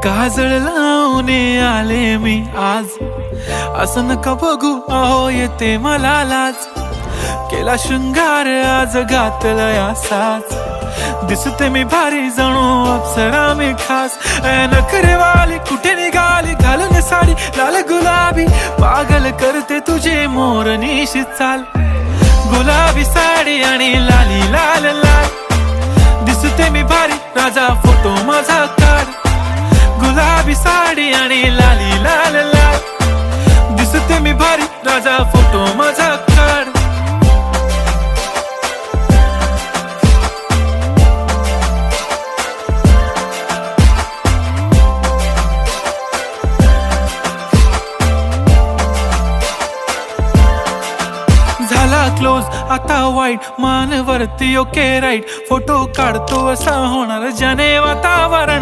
काजळ लावून आले मी आज, असं नका बघू अहो येते मला लाज. केला शृंगार आज घातला असाच, दिसते मी भारी जणू अप्सरा मी खास. नखरेवाली कुठे निघाली घालून साडी लाल गुलाबी, पागल करते तुझे मोरनीशी चाल. गुलाबी साडी आणि लाली लाल लाल, दिसते मी भारी राजा फोटो माझा काढ. गुलाबी साडी आणि लाली लाल लाल, दिसते मी भारी राजा फोटो माझा काढ. झाला क्लोज आता वाईट, मान वरती ओके राईट. फोटो काढतो असा होणार ज्याने वातावरण